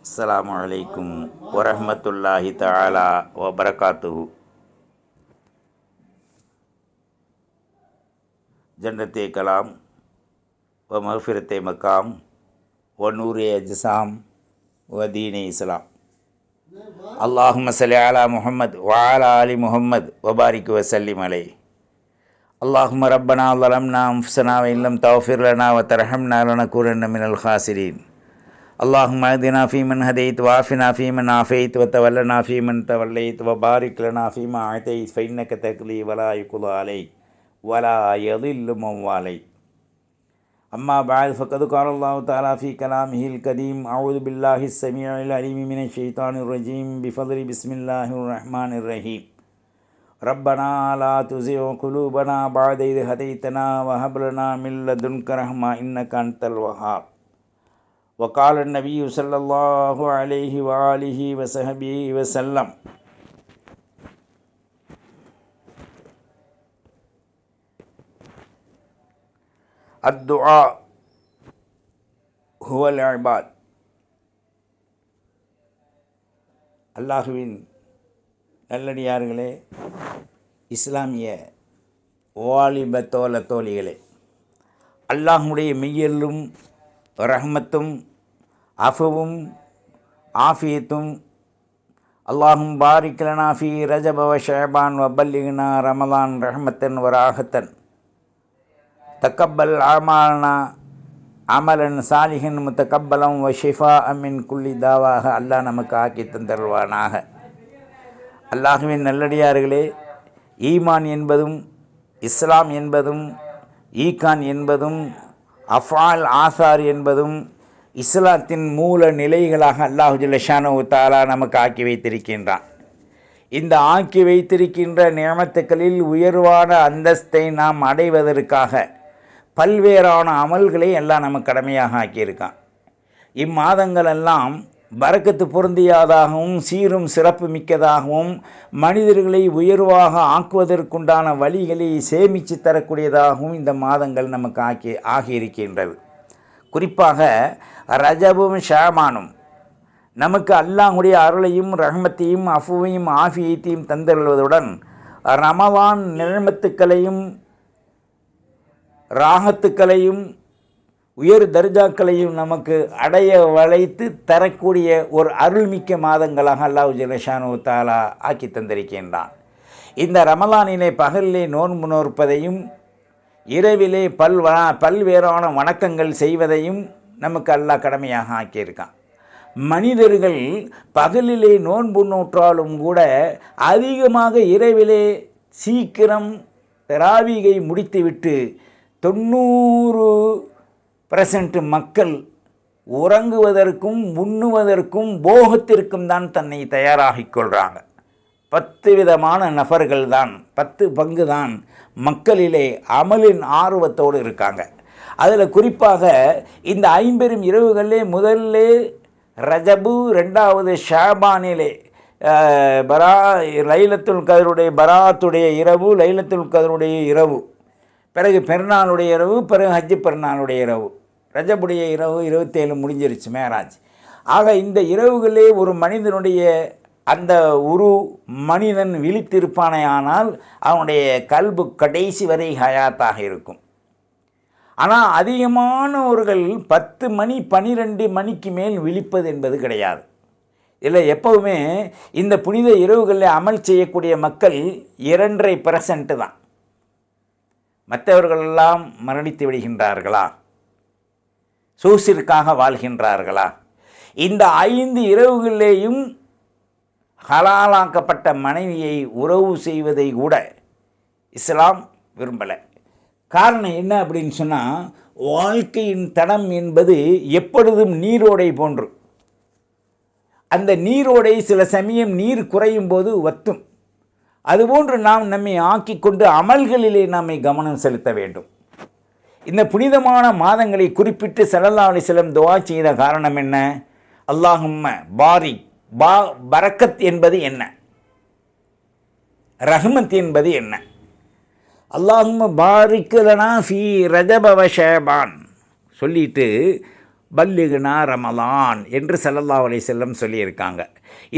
அஸ்ஸலாமு அலைக்கும் வரஹ்மத்துல்லாஹி தஆலா வபரகாத்துஹு. ஜன்னத்தே கலாம் வ மஃபிரத்தே மக்காம் வ நூரே அஜ்சாம் வ தீனே இஸ்லாம். அல்லாஹும்ம ஸல்லி அலா முஹம்மத் வ அலா ஆலி முஹம்மத் வ பாரிக் வ ஸல்லிம் அலைஹி. அல்லாஹும்ம ரப்பனா ஸலம்னா அன்ஃபுஸனா வ இல்லம் தஃபிர் லனா வ தர்ஹம்னா லனகூனன்ன மினல் ஹாசிரீன். அல்லாஹும்ம அஹ்தினா ஃபீமன் ஹதைத் வ ஆஃபினா ஃபீமன் ஆஃபைத் வ தவல்லனா ஃபீமன் தவல்லைத் வ பாரிக் லனா ஃபீமா அதைத் ஃபஇன்னக தக்லி வ லா யுக்லா அலைக் வ லா யதில்லு மன் வாலைத். அம்மா பஅத் ஃபக்கத் கால அல்லாஹு தஆலா ஃபீ கலாமிஹில் கரீம் அஊது பில்லாஹிஸ் ஸமீஇல் அலீம் மினஷ் ஷைத்தானிர் ரஜீம் பிஃபத்லி பிஸ்மில்லாஹிர் ரஹ்மானிர் ரஹீம். ரப்பனா லா துஸிக் குலூபனா பஅத இத் ஹதைத்தனா வ ஹப் லனா மின் லதுன்க ரஹ்மா இன்னக அன்தல் வஹ்ஹாப். وقال النبي صلى الله عليه وآله وصحبه وسلم الدعاء هو العباد. அல்லாஹுவின் நல்லடியார்களே, இஸ்லாமிய வாலிப தோழிகளே, அல்லாஹுடைய மெய்யல்லும் ரஹ்மத்தும் அஃபுவும் ஆஃபியத்தும் அல்லாஹும் பாரிக் லனா ஃபீ ரஜப வ ஷஅபான் வ பல்லிக்னா ரமலான் ரஹ்மத்தன் வ ராஹத்தன் தக்கப்பல் அமாலனா அமலன் சாலிஹன் முத்தகப்பலம் வ ஷிஃபாஅ மின் குல்லி தாவாக அல்லாஹ் நமக்கு ஆக்கி தந்தருவானாக. அல்லாஹுவின் நல்லடியார்களே, ஈமான் என்பதும் இஸ்லாம் என்பதும் ஈகான் என்பதும் அஃஆல் ஆசார் என்பதும் இஸ்லாத்தின் மூல நிலைகளாக அல்லாஹு ஜல்ல ஷானஹு தஆலா நமக்கு ஆக்கி வைத்திருக்கின்றான். இந்த ஆக்கி வைத்திருக்கின்ற நிஅமத்துக்களில் உயர்வான அந்தஸ்தை நாம் அடைவதற்காக பல்வேறான அமல்களை எல்லாம் நமக்கு கடமையாக ஆக்கியிருக்கான். இம்மாதங்களெல்லாம் பரக்கத்து பொருந்தியதாகவும் சீரும் சிறப்பு மிக்கதாகவும் மனிதர்களை உயர்வாக ஆக்குவதற்குண்டான வழிகளை சேமித்து தரக்கூடியதாகவும் இந்த மாதங்கள் நமக்கு ஆகியிருக்கின்றது. குறிப்பாக ரஜபும் ஷாபானும் நமக்கு அல்லாஹுடைய அருளையும் ரஹ்மத்தையும் அஃபுவையும் ஆஃபியத்தையும் தந்தருள்வதுடன் ரமலான் நிழமத்துக்களையும் ராகத்துக்களையும் உயர் தர்ஜாக்களையும் நமக்கு அடைய வளைத்து தரக்கூடிய ஒரு அருள்மிக்க மாதங்களாக அல்லாஹ் ஜல்ல ஷானஹு தஆலா ஆக்கி தந்திருக்கின்றான். இந்த ரமலானிலே பகலிலே நோன்பு நோற்பதையும் இரவிலே பல்வேறான வணக்கங்கள் செய்வதையும் நமக்கு அல்லாஹ் கடமையாக ஆக்கியிருக்கான். மனிதர்கள் பகலிலே நோன்பு நோற்றாலும் கூட அதிகமாக இரவிலே சீக்கிரம் தராவீகை முடித்துவிட்டு 90% மக்கள் உறங்குவதற்கும் உண்ணுவதற்கும் போகத்திற்கும் தான் தன்னை தயாராகிக் கொள்கிறாங்க. 10 விதமான நபர்கள் தான், 10 பங்கு தான் மக்களிலே அமலின் ஆர்வத்தோடு இருக்காங்க. அதில் குறிப்பாக இந்த 50 இரவுகளிலே முதல்ல ரஜபு, 2வது ஷாபானிலே லைலத்துல் கதருடைய பராத்துடைய இரவு, லைலத்துல் கதருடைய இரவு, பிறகு பெருநாளுடைய இரவு, பிறகு ஹஜ்ஜு பெருநாளுடைய இரவு. ரஜபுடைய இரவு 27 முடிஞ்சிருச்சு, மேராஜ். ஆக இந்த இரவுகளே ஒரு மனிதனுடைய அந்த மனிதன் விழித்திருப்பானே ஆனால் அவனுடைய கல்பு கடைசி வரை ஹயாத்தாக இருக்கும். ஆனால் அதிகமானவர்கள் 10 மணி 12 மணிக்கு மேல் விழிப்பது என்பது கிடையாது. இல்லை, எப்போவுமே இந்த புனித இரவுகளில் அமல் செய்யக்கூடிய மக்கள் 2.5% தான். மற்றவர்களெல்லாம் மரணித்து விடுகின்றார்களா? சூசிற்காக வாழ்கின்றார்களா? இந்த 5 இரவுகளிலேயும் ஹலாலாக்கப்பட்ட மனைவியை உறவு செய்வதை கூட இஸ்லாம் விரும்பலை. காரணம் என்ன அப்படின்னு சொன்னால், வாழ்க்கையின் தடம் என்பது எப்பொழுதும் நீரோடை போன்று. அந்த நீரோடை சில சமயம் நீர் குறையும் போது வற்றும். அதுபோன்று நாம் நம்மை ஆக்கி கொண்டு அமல்களிலே நம்மை கவனம் செலுத்த வேண்டும். இந்த புனிதமான மாதங்களை குறிப்பிட்டு ஸல்லல்லாஹு அலைஹி வஸல்லம் துஆ செய்த காரணம் என்ன? அல்லாஹும்ம பாரிக், பரக்கத் என்பது என்ன? ரஹ்மத் என்பது என்ன? அல்லாஹும்ம பாரிக் லனா ஃபீ ரஜப வ ஷஅபான் சொல்லிட்டு பல்லிகுனா ரமலான் என்று ஸல்லல்லாஹு அலைஹி வஸல்லம் சொல்லியிருக்காங்க.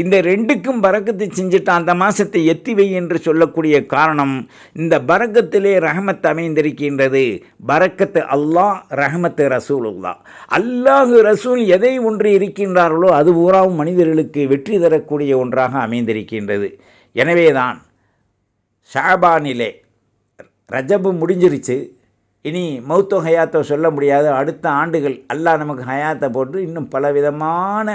இந்த ரெண்டுக்கும் பரக்கத்து செஞ்சுட்டு அந்த மாதத்தை எத்தி வை என்று சொல்லக்கூடிய காரணம், இந்த பரக்கத்திலே ரஹமத் அமைந்திருக்கின்றது. பரக்கத்து அல்லாஹ், ரஹமத்து ரசூலுல்லாஹ். அல்லாஹ் ரசூல் எதை ஒன்று இருக்கின்றார்களோ அது பூராவும் மனிதர்களுக்கு வெற்றி தரக்கூடிய ஒன்றாக அமைந்திருக்கின்றது. எனவேதான் ஷாபானிலே, ரஜபு முடிஞ்சிருச்சு, இனி மௌத்தோ ஹயாத்தோ சொல்ல முடியாது. அடுத்த ஆண்டுகள் அல்லாஹ் நமக்கு ஹயாத்தை போட்டு இன்னும் பலவிதமான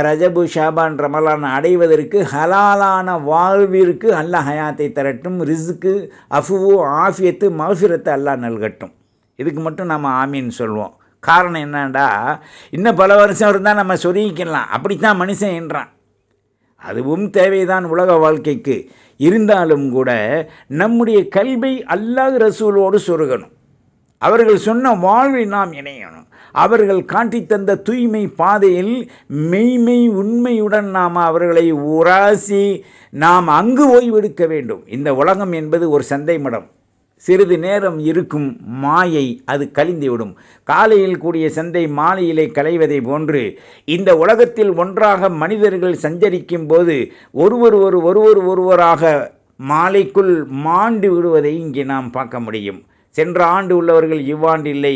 ரஜபு ஷாபான் ரமலான் அடைவதற்கு, ஹலாலான வாழ்விற்கு அல்லாஹ் ஹயாத்தை தரட்டும். ரிஸ்க்கு, அஃபுவு, ஆஃபியத்து, மஃபிரத்து அல்லாஹ் நல்கட்டும். இதுக்கு மட்டும் நம்ம ஆமீன் சொல்வோம். காரணம் என்னண்டா, இன்னும் பல வருஷம் இருந்தால் நம்ம சொருகிக்கலாம். அப்படித்தான் மனுஷன் என்றான். அதுவும் தேவைதான் உலக வாழ்க்கைக்கு. இருந்தாலும் கூட நம்முடைய கல்வை அல்லாஹ் ரசூலோடு சொருகணும். அவர்கள் சொன்ன வாழ்வை நாம் இணையணும். அவர்கள் காட்டித்தந்த தூய்மை பாதையில் மெய்மை உண்மையுடன் நாம் அவர்களை உராசி நாம் அங்கு ஓய்வெடுக்க வேண்டும். இந்த உலகம் என்பது ஒரு சந்தை மடம். சிறிது நேரம் இருக்கும் மாயை அது கழிந்துவிடும். காலையில் கூடிய சந்தை மாலையிலே களைவதை போன்று இந்த உலகத்தில் ஒன்றாக மனிதர்கள் சஞ்சரிக்கும் போது ஒருவராக மாலைக்குள் மாண்டு விடுவதை இங்கே நாம் பார்க்க முடியும். சென்ற ஆண்டு உள்ளவர்கள் இவ்வாண்டு இல்லை,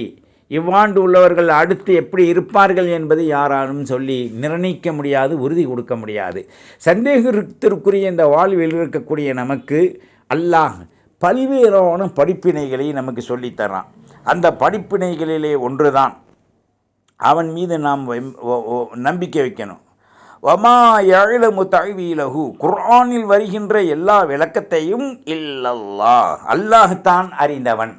இவ்வாண்டு உள்ளவர்கள் அடுத்து எப்படி இருப்பார்கள் என்பது யாராலும் சொல்லி நிர்ணயிக்க முடியாது, உறுதி கொடுக்க முடியாது. சந்தேகத்திற்குரிய இந்த வாழ்வில் இருக்கக்கூடிய நமக்கு அல்லாஹ் பல்வேறான படிப்பினைகளை நமக்கு சொல்லித்தரான். அந்த படிப்பினைகளிலே ஒன்றுதான் அவன் மீது நாம் நம்பிக்கை வைக்கணும். வமா யஅலமு தஅவீலஹு, குர்ஆனில் வருகின்ற எல்லா விளக்கத்தையும் இல்லல்லாஹ், அல்லாஹ் தான் அறிந்தவன்.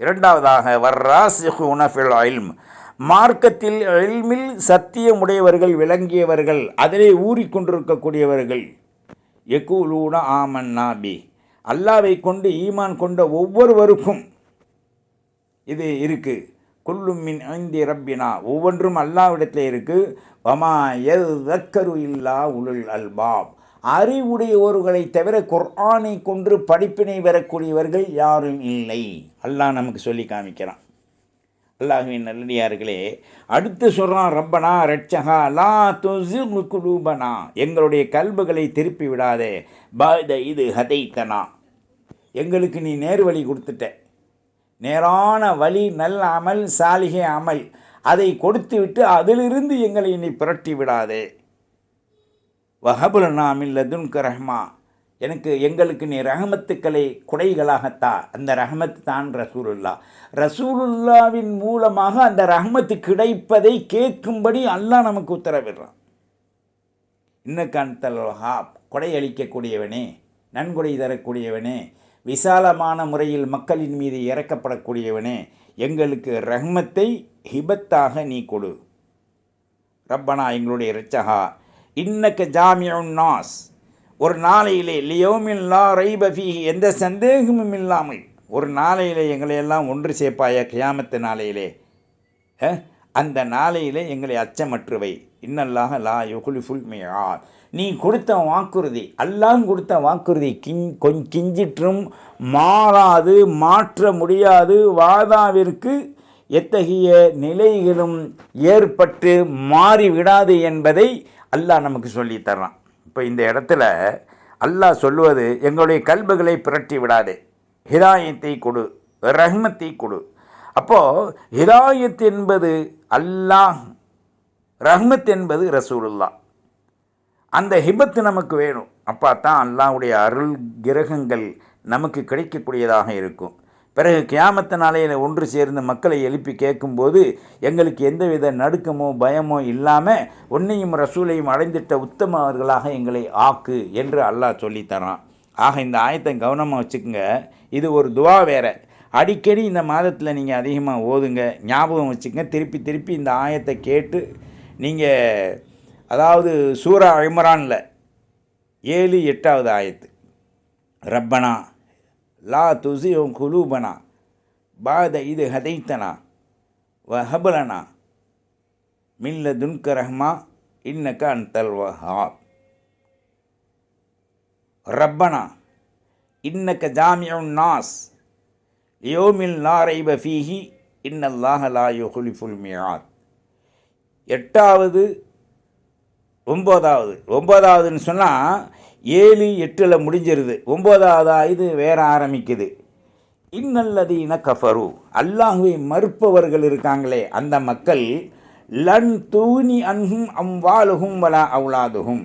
இரண்டாவதாக வர்ராசிகுன ஃபில் இல்ம், மார்க்கத்தில் இல்மில் சத்தியமுடையவர்கள், விளங்கியவர்கள், அதிலே ஊறிக்கொண்டிருக்கக்கூடியவர்கள். யகூலூன ஆமன்னா பி, அல்லாவை கொண்டு ஈமான் கொண்ட ஒவ்வொருவருக்கும் இது இருக்குது. குல்லும் மின் ஐந்தி ரப்பினா, ஒவ்வொன்றும் அல்லாவிடத்தில் இருக்குது. வமா யذكரு இல்லா உலுல் அல்பாப், அறிவுடையோர்களை தவிர குர்ஆனை கொண்டு படிப்பினை பெறக்கூடியவர்கள் யாரும் இல்லை. அல்லாஹ் நமக்கு சொல்லி காமிக்கிறான். அல்லாஹ்வின் நல்லடியார்களே, அடுத்து சொல்கிறான், ரப்பனா ரட்சகா லா துஸிக் குலூபனா, எங்களுடைய கல்புகளை திருப்பி விடாதே, பாத இது ஹதைத்தனா, எங்களுக்கு நீ நேர்வழி கொடுத்துட்ட, நேரான வழி, நல்ல அமல், சாலிகை அமல், அதை கொடுத்து விட்டு அதிலிருந்து எங்களை நீ புரட்டி விடாதே. வஹபுலனா மின் லதுன்க ரஹ்மா, எங்களுக்கு நீ ரஹமத்துக்களை குடைகளாகத்தா. அந்த ரஹமத்து தான் ரசூலுல்லாஹ். ரசூலுல்லாவின் மூலமாக அந்த ரஹமத்து கிடைப்பதை கேட்கும்படி அல்லாஹ் நமக்கு உத்தரவிடுறான். இன்னக்கன்தல் வஹாப், கொடை அளிக்கக்கூடியவனே, நன்கொடை தரக்கூடியவனே, விசாலமான முறையில் மக்களின் மீது இறக்கப்படக்கூடியவனே, எங்களுக்கு ரஹ்மத்தை ஹிபத்தாக நீ கொடு. ரப்பனா, எங்களுடைய இரட்சகா, இன்னக்க ஜாமிஉன் நாஸ், ஒரு நாளையிலே லியௌமின் லா ரைப ஃபீஹி, எந்த சந்தேகமும் இல்லாமல் ஒரு நாளையிலே எங்களையெல்லாம் ஒன்று சேர்ப்பாய, கியாமத்து நாளையிலே. அந்த நாளையிலே எங்களை அச்சமற்றுவை. இன்னல்லாஹ லா யுக்லிஃபுல் மிஆத், நீ கொடுத்த வாக்குறுதி, அல்லாஹ் கொடுத்த வாக்குறுதி கிஞ்சிற்றும் மாறாது, மாற்ற முடியாது. வாதாவிற்கு எத்தகைய நிலைகளும் ஏற்பட்டு மாறிவிடாது என்பதை அல்லாஹ் நமக்கு சொல்லி தர்றான். இப்போ இந்த இடத்துல அல்லாஹ் சொல்லுவது, எங்களுடைய கல்புகளை புரட்டி விடாதே, ஹிதாயத்தை கொடு, ரஹ்மத்தை கொடு. அப்போது ஹிதாயத் என்பது அல்லாஹ், ரஹ்மத் என்பது ரசூலுல்லாஹ். அந்த ஹிபத்து நமக்கு வேணும். அப்போ தான் அல்லாஹ்வுடைய அருள் கிரகங்கள் நமக்கு கிடைக்கக்கூடியதாக இருக்கும். பிறகு கியாமத்து நாளையில் ஒன்று சேர்ந்து மக்களை எழுப்பி கேட்கும்போது எங்களுக்கு எந்தவித நடுக்கமோ பயமோ இல்லாமல் உன்னையும் ரசூலையும் அடைந்திட்ட உத்தமவர்களாக எங்களை ஆக்கு என்று அல்லாஹ் சொல்லித்தரான். ஆக இந்த ஆயத்தை கவனமாக வச்சுக்கோங்க. இது ஒரு துவா வேறு. அடிக்கடி இந்த மாதத்தில் நீங்கள் அதிகமாக ஓதுங்க, ஞாபகம் வச்சுக்கங்க. திருப்பி திருப்பி இந்த ஆயத்தை கேட்டு நீங்கள், அதாவது சூரா இம்ரானில் 7-8வது ஆயத்து, ரப்பனா லா துஸிக் குலூபனா பாத இது ஹதைத்தனா வஹபலனா மின் லதுன்க ரஹ்மா இன்னக அன்தல் வஹாப். ரப்பனா இன்னக ஜாமிஉன் நாஸ் லியௌமின் லா ரைப ஃபீஹி இன்னல்லாஹ லா யுஹ்லிஃபுல் மிஆத். எட்டாவது, ஒம்போதாவதுன்னு சொன்னால் 7 8 முடிஞ்சிருது. 9வது இது வேற ஆரம்பிக்குது. இன்னல்லதீன கஃபரு, அல்லாஹுவை மறுப்பவர்கள் இருக்காங்களே அந்த மக்கள், லன் தூனி அன்ஹும் அம்வாலுஹும் வலா அவுலாதுஹும்.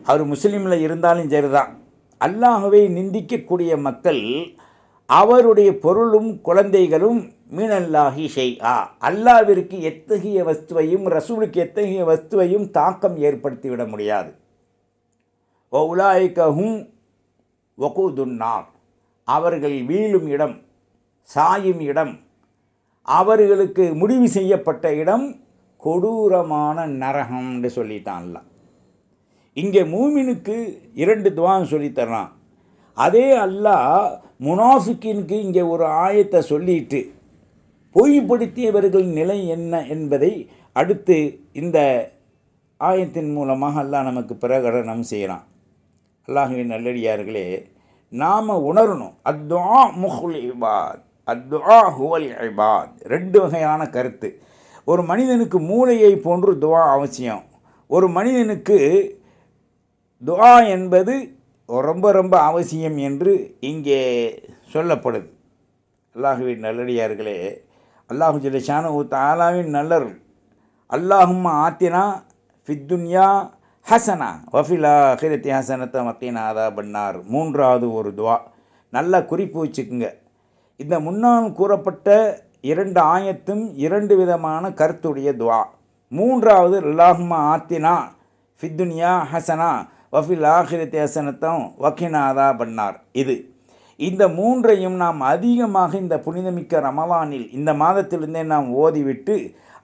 அவர் முஸ்லீமில் இருந்தாலும் சரிதான், அல்லாஹுவை நிந்திக்கக்கூடிய மக்கள் அவருடைய பொருளும் குழந்தைகளும் மீனல்லாஹி ஷைஆ, அல்லாவிற்கு எத்தகைய வஸ்துவையும் ரசூலுக்கு எத்தகைய வஸ்துவையும் தாக்கம் ஏற்படுத்திவிட முடியாது. வஉலாயிகஹும் வகூதுன்னார், அவர்கள் வீழும் இடம், சாயும் இடம், அவர்களுக்கு முடிவு செய்யப்பட்ட இடம் கொடூரமான நரகம் என்று சொல்லிட்டான்ல. இங்கே மூமினுக்கு 2 துஆ சொல்லித்தரான். அதே அல்லாஹ் முனாஃபிக்கினுக்கு இங்கே ஒரு ஆயத்தை சொல்லிட்டு பொய்ப்படுத்தியவர்கள் நிலை என்ன என்பதை அடுத்து இந்த ஆயத்தின் மூலமாக அல்லாஹ் நமக்கு பிரகடனம் செய்கிறான். அல்லாஹுவின் நல்லடியார்களே, நாம் உணரணும், அத்துஆ முஹ்ல் இபாத், அத்துஆ ஹுவல் இபாத். 2 வகையான கருத்து. ஒரு மனிதனுக்கு மூளையை போன்று துஆ அவசியம். ஒரு மனிதனுக்கு துஆ என்பது ரொம்ப ரொம்ப அவசியம் என்று இங்கே சொல்லப்படுது. அல்லாஹுவின் நல்லடியார்களே, அல்லாஹு ஜல்ல ஷானஹு தஆலாவின் நல்லருள். அல்லாஹும்ம ஆத்தினா ஃபித்துன்யா ஹசனா வஃபில் ஆখিরাতি ஹசனத வகீனா அஸாபன்னார். 3வது ஒரு துஆ. நல்லா குறிப்பு வச்சுக்குங்க. இந்த முன்னால் கூறப்பட்ட 2 ஆயத்தும் 2 விதமான கருத்துடைய துஆ. 3வது அல்லாஹும்ம ஆத்தினா ஃபித்துன்யா ஹசனா வஃபில் ஆখিরাতি ஹசனத வகீனா அஸாபன்னார். இந்த 3ஐயும் நாம் அதிகமாக இந்த புனிதமிக்க ரமலானில் இந்த மாதத்திலிருந்தே நாம் ஓதிவிட்டு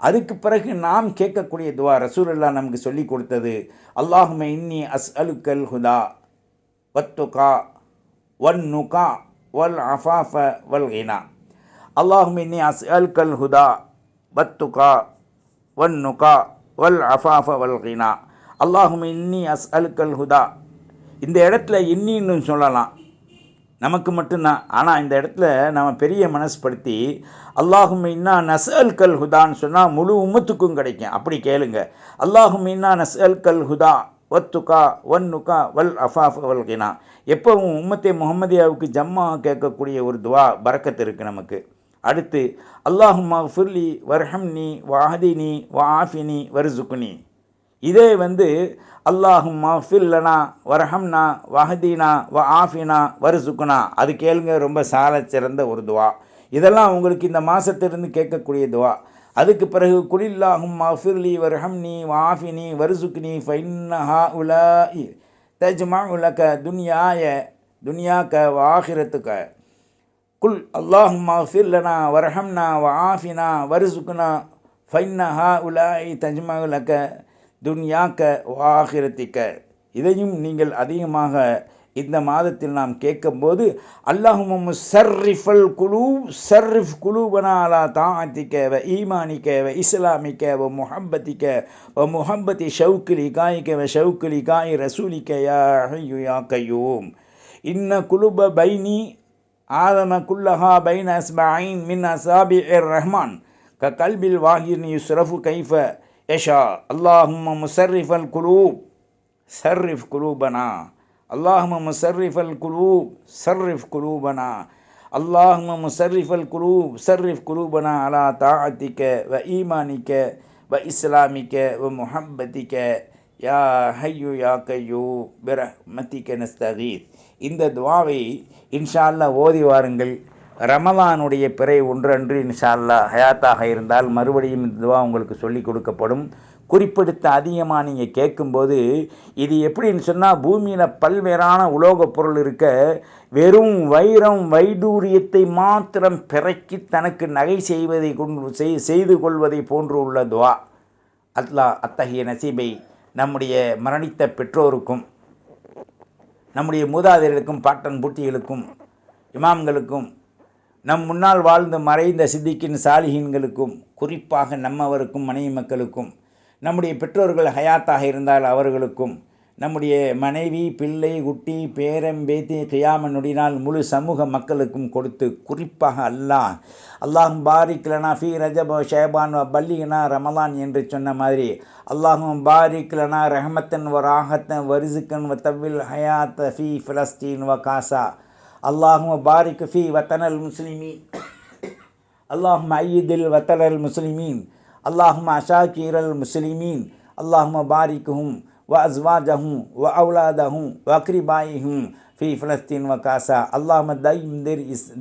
அதுக்கு பிறகு நாம் கேட்கக்கூடிய துஆ ரசூலுல்லாஹ் நமக்கு சொல்லி கொடுத்தது, அல்லாஹும்ம இன்னி அஸ்அலுக்கல் ஹுதா வத்துகா வன்னுகா வல் அஃபாஃப வல் கினா. அல்லாஹும்ம இன்னி அஸ்அலுக்கல் ஹுதா வத்துகா வன்னுகா வல் அஃபாஃப வல் கினா. அல்லாஹும்ம இன்னி அஸ்அலுக்கல் ஹுதா. இந்த இடத்துல இன்னின்னு சொல்லலாம், நமக்கு மட்டும்தான். ஆனால் இந்த இடத்துல நம்ம பெரிய மனசுப்படுத்தி அல்லாஹும்ம இன்னா நஸ்அல்கல் ஹுதான்னு சொன்னால் முழு உம்மத்துக்கும் கிடைக்கும். அப்படி கேளுங்க, அல்லாஹும்ம இன்னா நஸ்அல்கல் ஹுதா வத்துகா வன்னுகா வல் அஃபாஃப வல் கினா. எப்பவும் உம்மத்தே முஹம்மதியாவுக்கு ஜம்மா கேட்கக்கூடிய ஒரு துஆ பரக்கத்து இருக்குது நமக்கு. அடுத்து அல்லாஹும்ம ஃபிர்லி வர்ஹம்னி வஹதினி வஆஃபினி வர்சுக்னி. இதே அல்லாஹும்ம ஃபில்லனா வர்ஹம்னா வஹதினா வஆஃபினா வர்சுக்னா. அது கேளுங்க, ரொம்ப சால சிறந்த ஒரு துஆ. இதெல்லாம் உங்களுக்கு இந்த மாதத்திலிருந்து கேட்கக்கூடிய துஆ. அதுக்கு பிறகு குலில்லாஹும்ம ஃபிர்லி வர்ஹம்னி வஆஃபினி வர்சுக்னி ஃபஇன்னஹா உலாஇ தஜ்மஉ லக துன்யாக வஆখিরাத்துக. குல் அல்லாஹும்ம ஃபில்லனா வர்ஹம்னா வஆஃபினா வர்சுக்னா ஃபஇன்னஹா உலாஇ தஜ்மஉ லக துன்யாக்க வாகிரத்திக்க. இதையும் நீங்கள் அதிகமாக இந்த மாதத்தில் நாம் கேட்கும்போது அல்லாஹும்ம சர்ரிஃபல் குலூப் சர்ரிஃப் குலூபனா அலா தாஅத்திக வ ஈமானிக வ இஸ்லாமிக வ முஹப்பத்திக வ முஹப்பத்தி ஷௌக்கிலி காயிக வ ஷௌக்கிலி காய் ரசூலிக யா ஹய்யு யா கய்யூம். இன்ன குலுப பைனி ஆதம குல்லஹா பைன அஸ்பஐன் மின் அஸாபிஇர் ரஹ்மான் க கல்பில் வாஹிர் யுஸ்ரஃபு கைஃப யஷா. அல்லாஹும்ம முஸர்ரிஃபல் குலூப் சர்ரிஃப் குலூபனா. அல்லாஹும்ம முஸர்ரிஃபல் குலூப் சர்ரிஃப் குலூபனா. அல்லாஹும்ம முஸர்ரிஃபல் குலூப் சர்ரிஃப் குலூபனா அலா தாஅத்திக வ ஈமானிக வ இஸ்லாமிக வ முஹப்பத்திக யா ஹய்யு யா கய்யூம் பிரஹ்மதிக நஸ்தகீத். இந்த துஆவை இன்ஷா அல்லாஹ் ஓதி வாருங்கள். ரமலானுடைய பிறை ஒன்றன்று இன்ஷா அல்லாஹ் ஹயாத்தாக இருந்தால் மறுபடியும் இந்த துஆ உங்களுக்கு சொல்லி கொடுக்கப்படும். குறிப்பிடுத்த அதிகமாக நீங்கள் கேட்கும்போது இது எப்படின்னு சொன்னால், பூமியில் பல்வேறான உலோகப் பொருள் இருக்க வெறும் வைரம் வைடூரியத்தை மாத்திரம் பிறக்கி தனக்கு நகை செய்து கொள்வதை போன்று உள்ள துஆ. அல்லாஹ் அத்தகைய நசீபை நம்முடைய மரணித்த பெற்றோருக்கும் நம்முடைய மூதாதையர்களுக்கும் பாட்டன் பூட்டிகளுக்கும் இமாம்களுக்கும் நம் முன்னால் வாழ்ந்து மறைந்த சித்திக்கின் சாலிஹீன்களுக்கும் குறிப்பாக நம்மவருக்கும் மனைவி மக்களுக்கும் நம்முடைய பெற்றோர்கள் ஹயாத்தாக இருந்தால் அவர்களுக்கும் நம்முடைய மனைவி, பிள்ளை, குட்டி, பேரன், பேத்தி கியாம நொடினால் முழு சமூக மக்களுக்கும் கொடுத்து, குறிப்பாக அல்லாஹும் பாரிக் லனா ஃபி ரஜப் ஷேபான் வ பல்லிகனா ரமலான் என்று சொன்ன மாதிரி அல்லாஹும் பாரிக் லனா ரஹமத்தன் வ ராஹத்தன் வ ரிசுக்கன் வ தவில் ஹயாத் ஃபி ஃபிலஸ்தீன் வ காசா அல்லாஹும் பாரிக் ஃபி வத்தனல் முஸ்லிமீன் அல்லாஹும் ஐயிதில் வத்தனல் முஸ்லிமீன் அல்லாஹும் அஷாக்கீரல் முஸ்லிமீன் அல்லாஹும் பாரிக்குஹும் وأزواجهم وأولادهم وأقربائهم في فلسطين وكاسا اللهم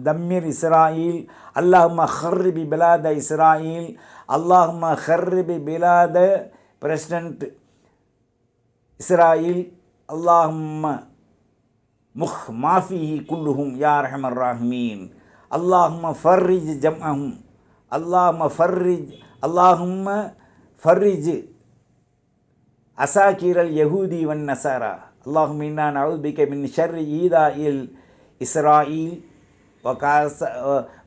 دمر إسرائيل اللهم خرب بلاد إسرائيل اللهم خرب بلاد بريزيدنت إسرائيل اللهم مخ ما فيه كلهم يا أرحم الراحمين اللهم فرج جمعهم اللهم فرج அசாக்கீரல் யஹூதி வன் நசாரா அல்லாஹும்ம இன்னா நஊது பிக மின் ஷர்ரி ஈதாஇல் இஸ்ராயில்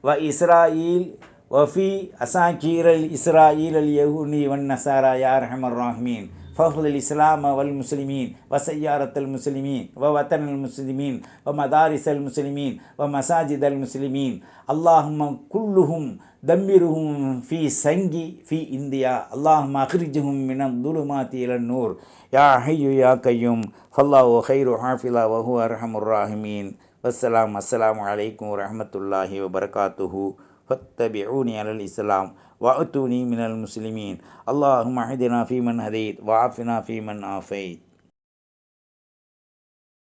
வ இஸ்ராயில் வஃபி அசாக்கீரல் இஸ்ராயில் அல் யஹூதி வன் நசாரா யா அர்ஹமர் ராஹிமீன் فخذ الإسلام والمسلمين وسيارة المسلمين ووطن المسلمين ومدارس المسلمين ومساجد المسلمين اللهم كلهم دمرهم في سنجي في إنديا اللهم أخرجهم من الظلمات إلى النور يا حي يا قيوم فالله خير حافظا وهو أرحم الراحمين السلام عليكم ورحمة الله وبركاته فاتبعوني على الإسلام وأتوني من المسلمين اللهم اهدنا فيمن هديت وعافنا فيمن عافيت